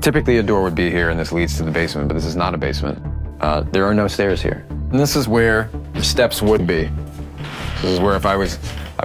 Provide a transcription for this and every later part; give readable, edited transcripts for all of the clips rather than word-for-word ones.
Typically a door would be here and this leads to the basement, but this is not a basement. There are no stairs here. And this is where the steps would be. This is where if I was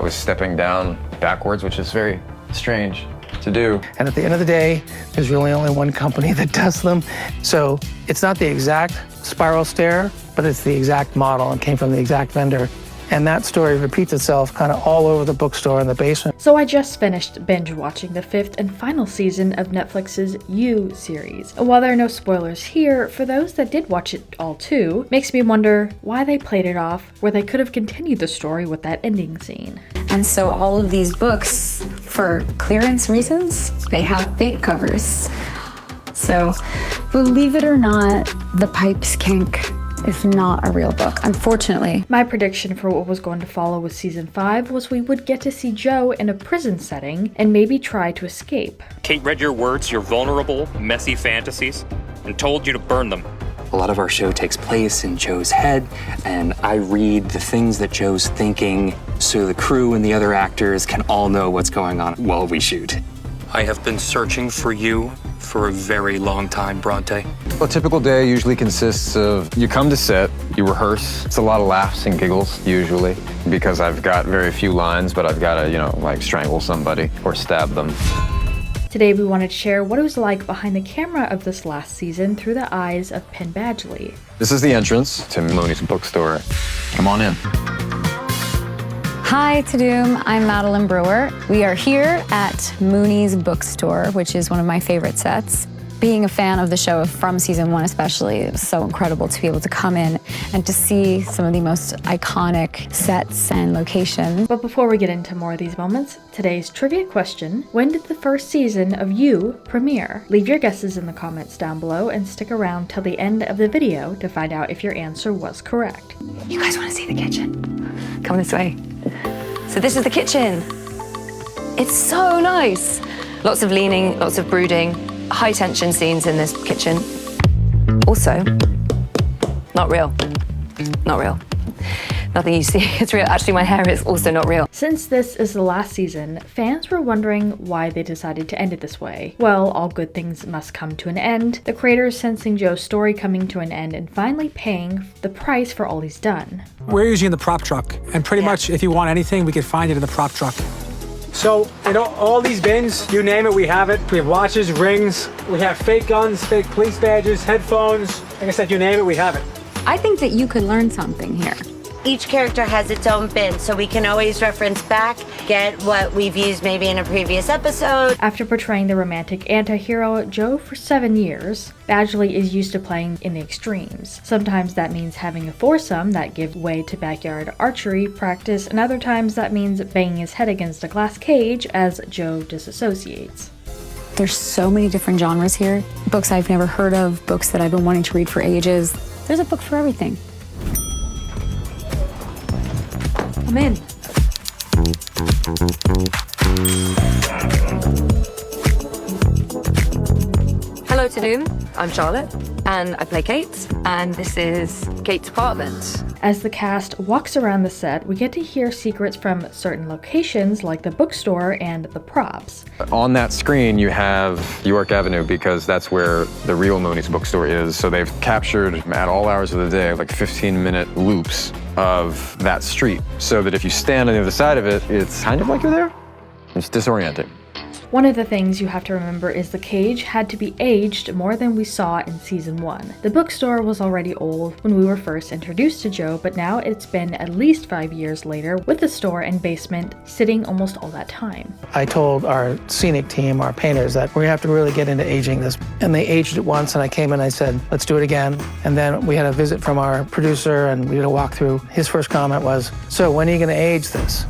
stepping down backwards, which is very strange to do. And at the end of the day, there's really only one company that does them. So it's not the exact spiral stair, but it's the exact model and came from the exact vendor. And that story repeats itself kind of all over the bookstore in the basement. So I just finished binge watching the 5th and final season of Netflix's You series. And while there are no spoilers here, for those that did watch it all too, makes me wonder why they played it off where they could have continued the story with that ending scene. And so all of these books, for clearance reasons, they have fake covers. So believe it or not, The Pipes Kink is not a real book, unfortunately. My prediction for what was going to follow with season 5 was we would get to see Joe in a prison setting and maybe try to escape. Kate read your words, your vulnerable, messy fantasies, and told you to burn them. A lot of our show takes place in Joe's head, and I read the things that Joe's thinking so the crew and the other actors can all know what's going on while we shoot. I have been searching for you for a very long time, Bronte. A typical day usually consists of you come to set, you rehearse. It's a lot of laughs and giggles usually because I've got very few lines, but I've got to, like strangle somebody or stab them. Today we wanted to share what it was like behind the camera of this last season through the eyes of Penn Badgley. This is the entrance to Mooney's bookstore. Come on in. Hi, Tadoom. I'm Madeline Brewer. We are here at Mooney's Bookstore, which is one of my favorite sets. Being a fan of the show from season 1 especially, it was so incredible to be able to come in and to see some of the most iconic sets and locations. But before we get into more of these moments, today's trivia question: when did the first season of You premiere? Leave your guesses in the comments down below and stick around till the end of the video to find out if your answer was correct. You guys want to see the kitchen? Come this way. So this is the kitchen. It's so nice. Lots of leaning, lots of brooding, high tension scenes in this kitchen. Also, not real. Not real. Nothing you see is real. Actually, my hair is also not real. Since this is the last season, fans were wondering why they decided to end it this way. Well, all good things must come to an end. The creators sensing Joe's story coming to an end and finally paying the price for all he's done. We're usually in the prop truck, and pretty much if you want anything, we can find it in the prop truck. So, all these bins, you name it, we have it. We have watches, rings, we have fake guns, fake police badges, headphones. Like I said, you name it, we have it. I think that you could learn something here. Each character has its own bin, so we can always reference back, get what we've used maybe in a previous episode. After portraying the romantic anti-hero Joe for 7 years, Badgley is used to playing in the extremes. Sometimes that means having a foursome that give way to backyard archery practice, and other times that means banging his head against a glass cage as Joe disassociates. There's so many different genres here. Books I've never heard of, books that I've been wanting to read for ages. There's a book for everything. I'm in. Hello, Tadoom. I'm Charlotte, and I play Kate, and this is Kate's apartment. As the cast walks around the set, we get to hear secrets from certain locations like the bookstore and the props. On that screen, you have York Avenue because that's where the real Mooney's bookstore is. So they've captured at all hours of the day, like 15-minute loops of that street. So that if you stand on the other side of it, it's kind of like you're there. It's disorienting. One of the things you have to remember is the cage had to be aged more than we saw in season 1. The bookstore was already old when we were first introduced to Joe, but now it's been at least 5 years later with the store and basement sitting almost all that time. I told our scenic team, our painters, that we have to really get into aging this. And they aged it once, and I came in and I said, let's do it again. And then we had a visit from our producer, and we did a walkthrough. His first comment was, so when are you going to age this?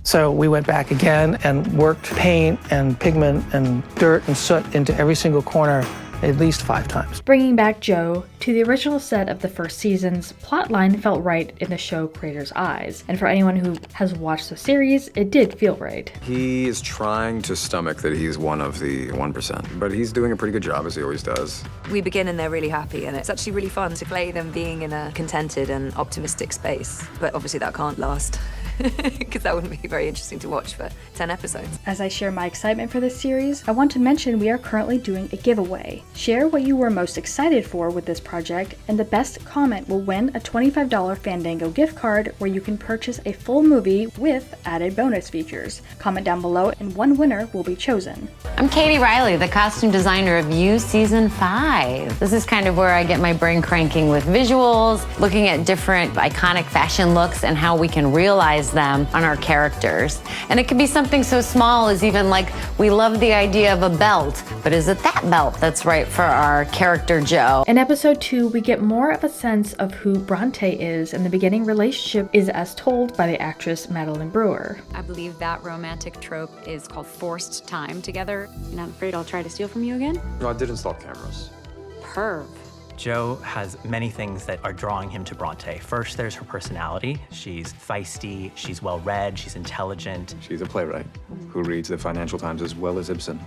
So we went back again and worked paint and pigment and dirt and soot into every single corner at least 5 times. Bringing back Joe To the original set of the first season's plotline felt right in the show creators' eyes, and for anyone who has watched the series, it did feel right. He is trying to stomach that he's one of the 1%, but he's doing a pretty good job, as he always does. We begin and they're really happy, and it's actually really fun to play them being in a contented and optimistic space. But obviously that can't last, because that wouldn't be very interesting to watch for 10 episodes. As I share my excitement for this series, I want to mention we are currently doing a giveaway. Share what you were most excited for with this project, and the best comment will win a $25 Fandango gift card where you can purchase a full movie with added bonus features. Comment down below and one winner will be chosen. I'm Katie Riley, the costume designer of You Season 5. This is kind of where I get my brain cranking with visuals, looking at different iconic fashion looks and how we can realize them on our characters. And it could be something so small as even like, we love the idea of a belt, but is it that belt that's right for our character Joe? In episode 2, we get more of a sense of who Bronte is, and the beginning relationship is as told by the actress Madeline Brewer. I believe that romantic trope is called forced time together. You're not afraid I'll try to steal from you again? No, I did install cameras. Perv. Joe has many things that are drawing him to Bronte. First, there's her personality. She's feisty, she's well-read, she's intelligent. She's a playwright who reads the Financial Times as well as Ibsen.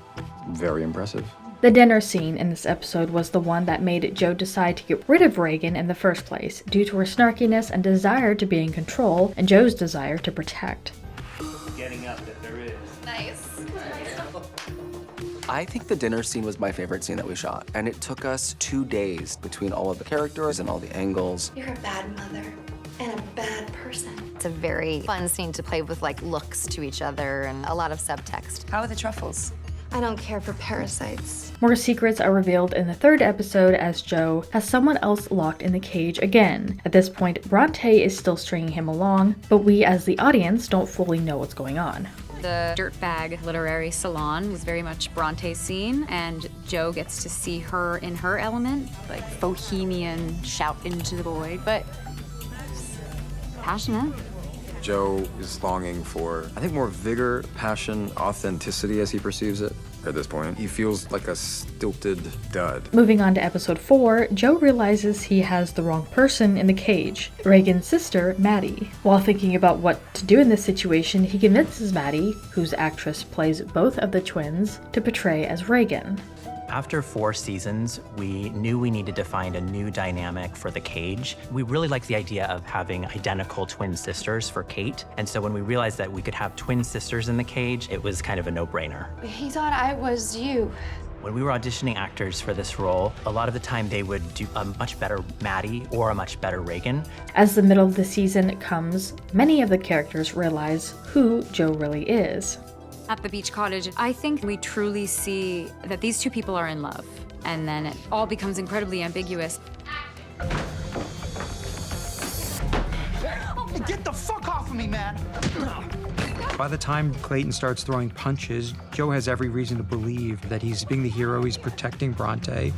Very impressive. The dinner scene in this episode was the one that made Joe decide to get rid of Reagan in the first place, due to her snarkiness and desire to be in control, and Joe's desire to protect. Getting up that there is. Nice. I think the dinner scene was my favorite scene that we shot, and it took us 2 days between all of the characters and all the angles. You're a bad mother and a bad person. It's a very fun scene to play with, like, looks to each other and a lot of subtext. How are the truffles? I don't care for parasites. More secrets are revealed in the third episode as Joe has someone else locked in the cage again. At this point, Bronte is still stringing him along, but we as the audience don't fully know what's going on. The Dirtbag Literary Salon was very much Bronte's scene, and Joe gets to see her in her element, like bohemian, shout into the void, but passionate. Joe is longing for, I think, more vigor, passion, authenticity as he perceives it. At this point, he feels like a stilted dud. Moving on to episode 4, Joe realizes he has the wrong person in the cage, Reagan's sister, Maddie. While thinking about what to do in this situation, he convinces Maddie, whose actress plays both of the twins, to portray as Reagan. After 4 seasons, we knew we needed to find a new dynamic for the cage. We really liked the idea of having identical twin sisters for Kate. And so when we realized that we could have twin sisters in the cage, it was kind of a no-brainer. He thought I was you. When we were auditioning actors for this role, a lot of the time they would do a much better Maddie or a much better Reagan. As the middle of the season comes, many of the characters realize who Joe really is. At the beach cottage, I think we truly see that these two people are in love, and then it all becomes incredibly ambiguous. Get the fuck off of me, man! By the time Clayton starts throwing punches, Joe has every reason to believe that he's being the hero, he's protecting Bronte.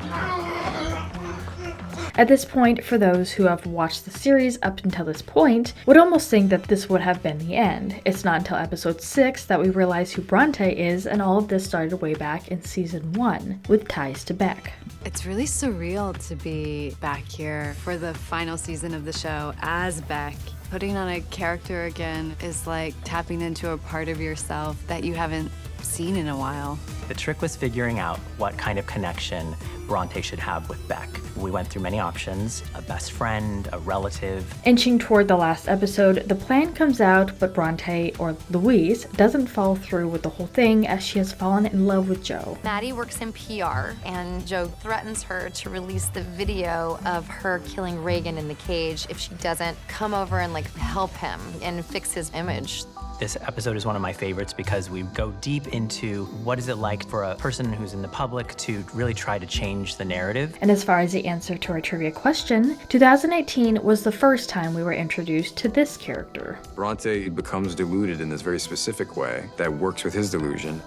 At this point, for those who have watched the series up until this point, would almost think that this would have been the end. It's not until episode 6 that we realize who Bronte is, and all of this started way back in season 1, with ties to Beck. It's really surreal to be back here for the final season of the show as Beck. Putting on a character again is like tapping into a part of yourself that you haven't seen in a while. The trick was figuring out what kind of connection Bronte should have with Beck. We went through many options, a best friend, a relative. Inching toward the last episode, the plan comes out, but Bronte, or Louise, doesn't follow through with the whole thing as she has fallen in love with Joe. Maddie works in PR, and Joe threatens her to release the video of her killing Reagan in the cage if she doesn't come over and help him and fix his image. This episode is one of my favorites because we go deep into what is it like for a person who's in the public to really try to change the narrative. And as far as the answer to our trivia question, 2018 was the first time we were introduced to this character. Bronte becomes deluded in this very specific way that works with his delusion.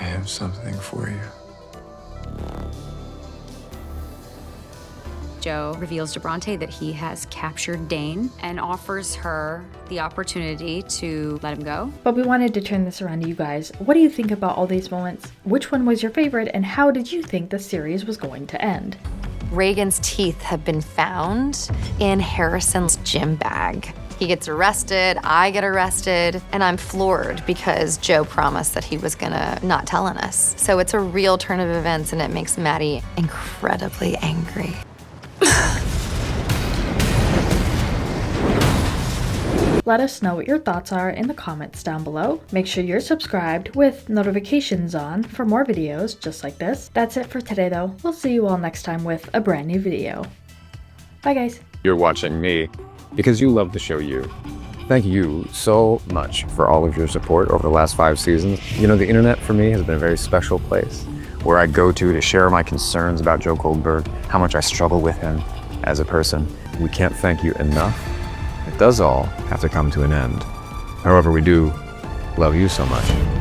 I have something for you. Joe reveals to Bronte that he has captured Dane and offers her the opportunity to let him go. But we wanted to turn this around to you guys. What do you think about all these moments? Which one was your favorite, and how did you think the series was going to end? Reagan's teeth have been found in Harrison's gym bag. He gets arrested, I get arrested, and I'm floored because Joe promised that he was gonna not tell on us. So it's a real turn of events and it makes Maddie incredibly angry. Let us know what your thoughts are in the comments down below. Make sure you're subscribed with notifications on for more videos just like this. That's it for today though. We'll see you all next time with a brand new video. Bye guys. You're watching me because you love the show You. Thank you so much for all of your support over the last 5 seasons. You know, the internet for me has been a very special place where I go to share my concerns about Joe Goldberg, how much I struggle with him as a person. We can't thank you enough. It does all have to come to an end. However, we do love you so much.